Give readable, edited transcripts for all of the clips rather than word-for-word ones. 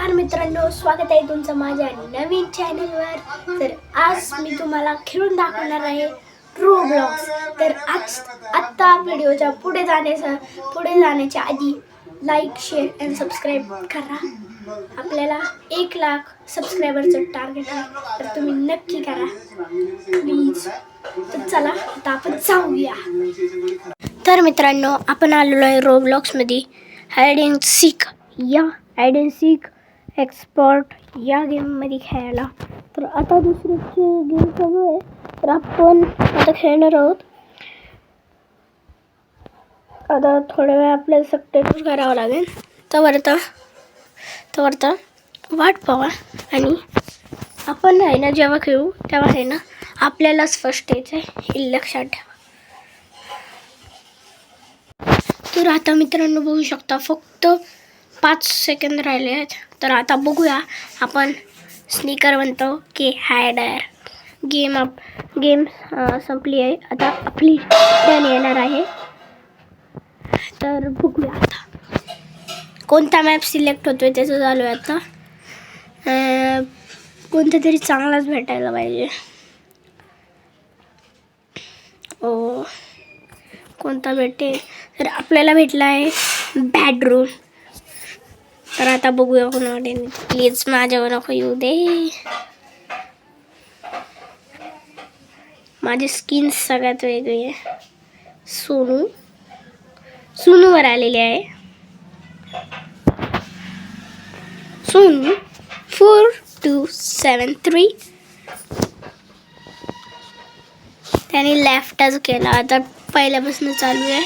नमस्कार मित्रांनो, स्वागत आहे तुमचं माझ्या नवीन चॅनलवर। तर आज मी तुम्हाला खेळून दाखवणार आहे रोब्लॉक्स। तर आत्ता व्हिडिओच्या पुढे जाण्याच्या आधी लाईक, शेअर आणि सबस्क्राईब करा। आपल्याला 1 लाख सबस्क्रायबरचं टार्गेट आहे, तर तुम्ही नक्की करा प्लीज। तर चला आता आपण जाऊया। तर मित्रांनो, आपण आलेलो आहे रोब्लॉक्समध्ये हाइड अँड सीक या हाइड अँड सीक एक्सपर्ट या गेममध्ये खेळायला। तर आता दुसरी गेम चालू आहे, तर आपण आता खेळणार आहोत। आता थोड्या वेळ आपल्याला सबटायटल करावं लागेल, तर वाट पाहा। आणि आपण आहे ना, जेव्हा खेळू तेव्हा आहे ना आपल्यालाच फर्स्ट यायचं आहे, हे लक्षात ठेवा। तर आता मित्रांनो बघू शकता, फक्त 5 सेकंद राहिले आहेत। तर आता बघूया आपण स्नीकर बनतो की हायडर। गेम संपली आहे, आता आपली टर्न येणार आहे। तर बघूया आता कोणता मॅप सिलेक्ट होतोय, त्याचं चालू आहे आता। कोणता तरी चांगलाच भेटायला पाहिजे। कोणता भेटेल? तर आपल्याला भेटला आहे बेडरूम। तर आता बघूया कोणाकडे, प्लीज माझ्यावर नको येऊ दे। माझे स्किन सगळ्यात वेगळी आहे। सोनूवर आलेली आहे। सोनू 4273 त्याने लेफ्टच केला, आता पहिल्यापासून चालू आहे।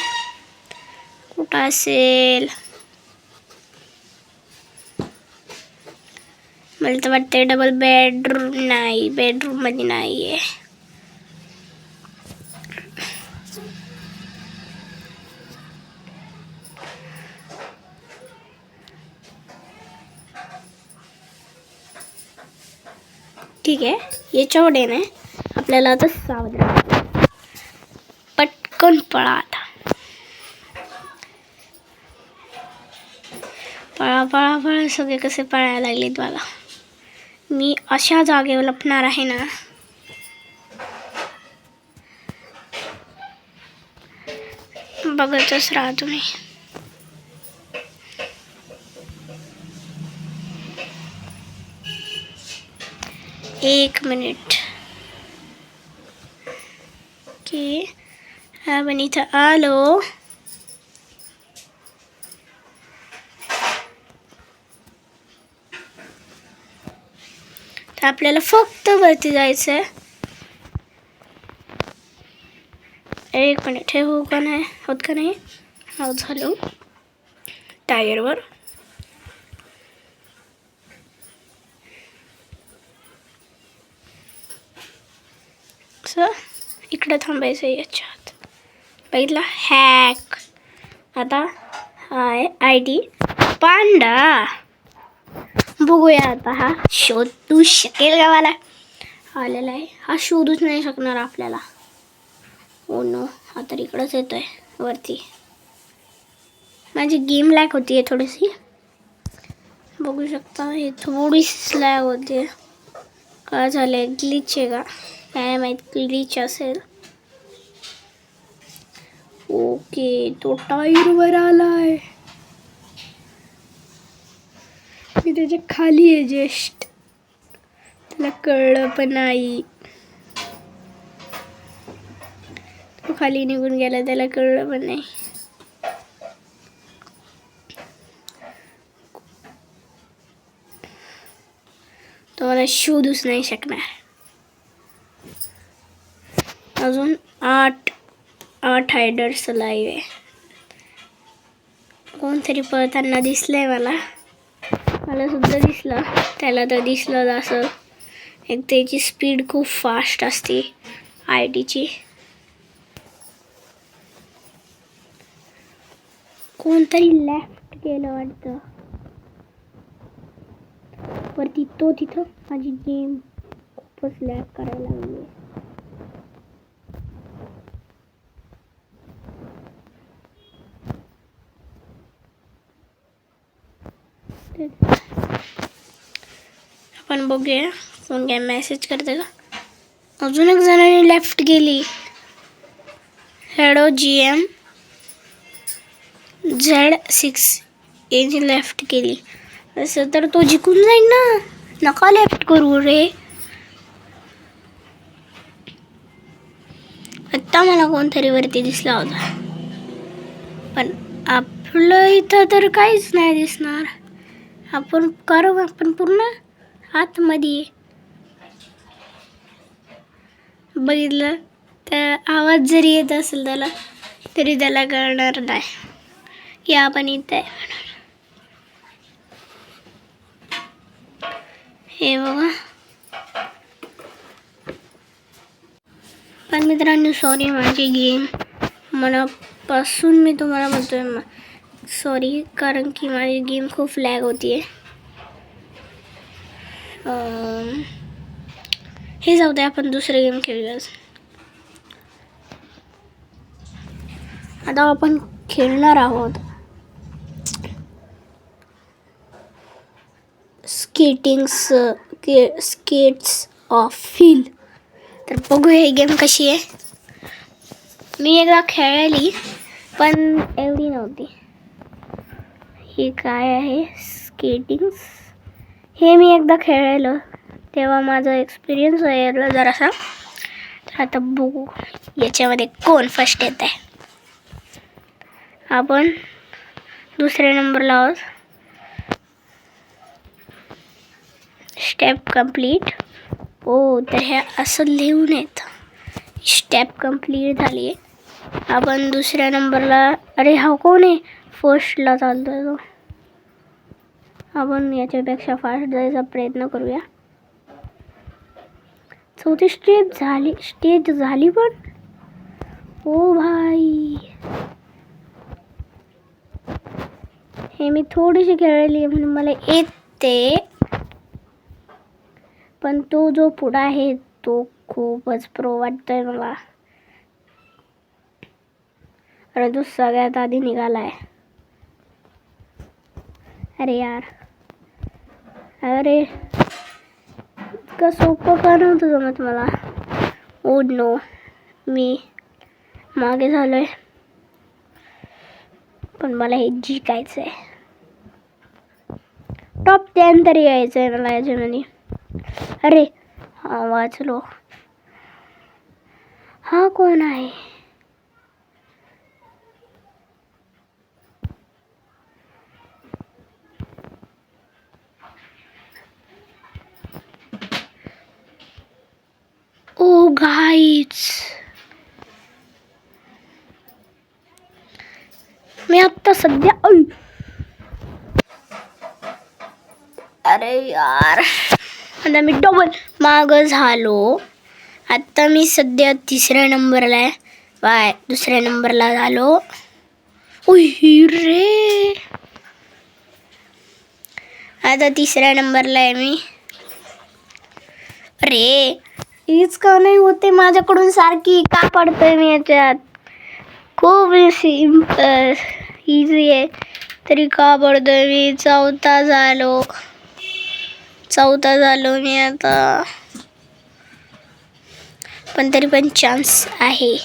कुठं असेल? मला तर वाटते डबल बेडरूम नाही, बेडरूम मध्ये नाही आहे। ठीक आहे, याच्यावर नाही, आपल्याला आता सावध राहायचं। पटकन पळा आता, पळा पळा पळा। सगळे कसे पळायला लागलेत बघा। मी अशा जागेवर लपणार आहे ना, बघतच राहा तुम्ही। एक मिनिट की आपण इथं आलो। तर आपल्याला फक्त वरती जायचं आहे। एक मिनिट, हे होत का नाही? हो, झालं। टायरवर इकडे थांबायचं आहे, याच्यात पहिला हॅक। आता हाय ID पांडा। बघूया आता हा शोधू शकेल का मला? आलेला आहे हा, शोधूच नाही शकणार आपल्याला। ओ नो, हा तर इकडंच येतोय वरती। माझी गेम लॅग होती थोडीशी, बघू शकता। हे थोडीशी लॅग होती, काय झालंय? ग्लिच आहे का काय माहित? ग्लिच असेल। ओके, तो टायरवर आलाय, मी त्याच्या खाली आहे जस्ट, त्याला कळलं पण नाही। तो खाली निघून गेला, त्याला कळलं पण नाही। तो मला शोधूच नाही शकणार। अजून 8 हायडर्स लाईव्ह आहे। कोणतरी पळताना दिसलंय मला सुद्धा दिसलं, त्याला तर दिसलं असं। एक त्याची स्पीड खूप फास्ट असते IDची। कोणतरी लेफ्ट गेलं वाटतं वरती। तो तिथं माझी गेम खूपच लॅग करायला लागली। पण बघूया कोण काय मेसेज करते का. अजून एक जणांनी लेफ्ट गेली. हेडो GM Z6 यांची लेफ्ट केली. असं तर तो जिंकून जाईल ना. नका लेफ्ट करू रे. आत्ता मला कोणतरी वरती दिसला होता, पण आपलं इथं तर काहीच नाही दिसणार. आपण पूर्ण आतमध्ये बघितलं तर आवाज जरी येत असेल त्याला तरी त्याला कळणार नाही की आपण इथं आहे. हे बघा. पण मित्रांनो सॉरी, माझी गेम मनापासून मी तुम्हाला म्हणतोय सॉरी, कारण की माझी गेम खूप लॅग होतीये. हे जाऊ दे, आपण दुसरे गेम खेळूया. आता आपण खेळणार आहोत स्केट्स ऑफ फील. तर बघूया ही गेम कशी आहे. मी एकदा खेळली पण एवढी नव्हती. हे काय आहे स्केटिंग्स, हे मी एकदा खेळलेलं तेव्हा माझा एक्सपिरियन्स यायला जरासा. तर आता बघू याच्यामध्ये कोण फर्स्ट येत आहे. आपण दुसऱ्या नंबरला आहोत. Step complete. तर हे असं लिहून येतं. स्टेप कंप्लीट झाली आहे. आपण दुसऱ्या नंबरला. अरे हा कोण आहे. फर्स्टला चालतोय तो. आपण याच्यापेक्षा फास्ट जायचा प्रयत्न करूया. चौथी स्टेज झाली पण. ओ भाई, हे मी थोडीशी खेळली म्हणून मला येते, पण तो जो पुढा आहे तो खूपच प्रो वाटतोय मला. अरे तो सगळ्यात आधी निघालाय. अरे यार, अरे इतकं सोपं का नव्हतं जमत मला. ओ नो, मी मागे झालोय. पण मला हे जिंकायचं आहे. टॉप 10 तरी यायचं आहे मला याच्यामध्ये. अरे हा वाचलो. हा कोण आहे. ओ गाईज, मी आत्ता सध्या अरे यार, आता मी डबल माग झालो. आता मी सध्या तिसऱ्या नंबरला आहे. दुसऱ्या नंबरला झालो. रे, आता तिसऱ्या नंबरला आहे मी. अरे हीच का नाही होते माझ्याकडून सारखी. का पडतोय मी याच्यात. खूप इझी आहे तरी का पडतोय मी. चौथा झालो मी आता. पण तरी पण चान्स आहे.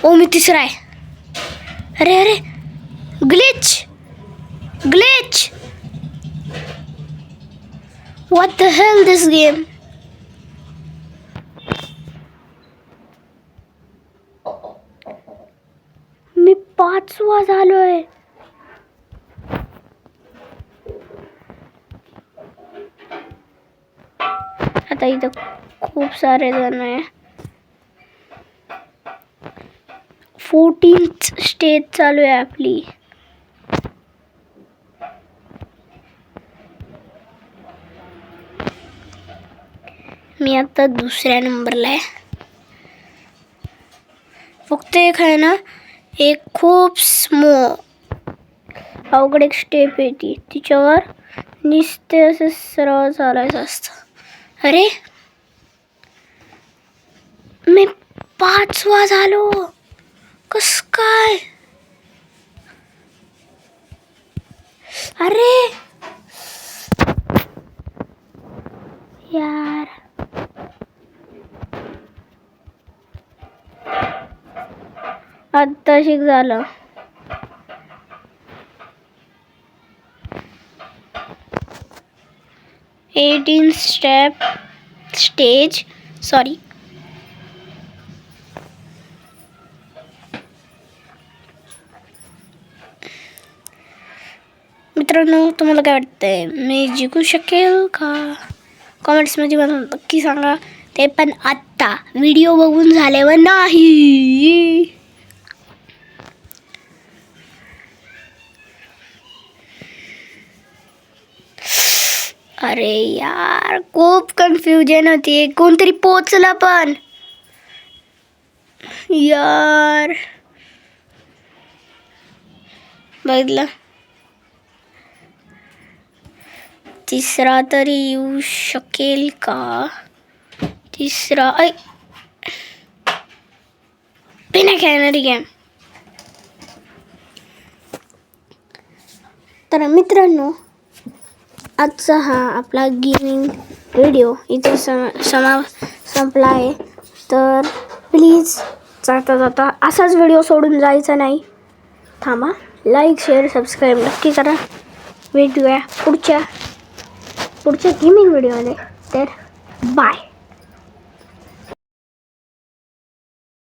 ओ मी तिसरा आहे. अरे glitch. What the hell this game? मी 5वा झालोय. आता इथं खूप सारे जण आहे. 14th स्टेज चालू आहे आपली. मी आता दुसऱ्या नंबरला आहे. फक्त एक आहे ना, एक खूप अवघड एक स्टेप येते, तिच्यावर नुसते असे सरळ चालायचं असतं. अरे मी 5वा झालो. कस काय. अरे यार आता शिक झालं. Stage sorry. मित्रांनो, तुम्हाला काय वाटतंय, मी जिंकू शकेल का? कमेंट्समध्ये मला नक्की सांगा. ते पण आत्ता व्हिडिओ बघून झाल्यावर नाही. अरे यार, खूप कन्फ्युजन होती. कोणतरी पोचला पण यार. बघितलं, तिसरा तरी येऊ शकेल का? तिसरा बिना खेळणारी गेम. तर मित्रांनो, आजचा हा आपला गेमिंग व्हिडिओ इथे संपला आहे. तर प्लीज जाता जाता असाच व्हिडिओ सोडून जायचा नाही. थांबा, लाईक शेअर सबस्क्राईब नक्की करा. भेटूया पुढच्या गेमिंग व्हिडिओमध्ये. तर बाय.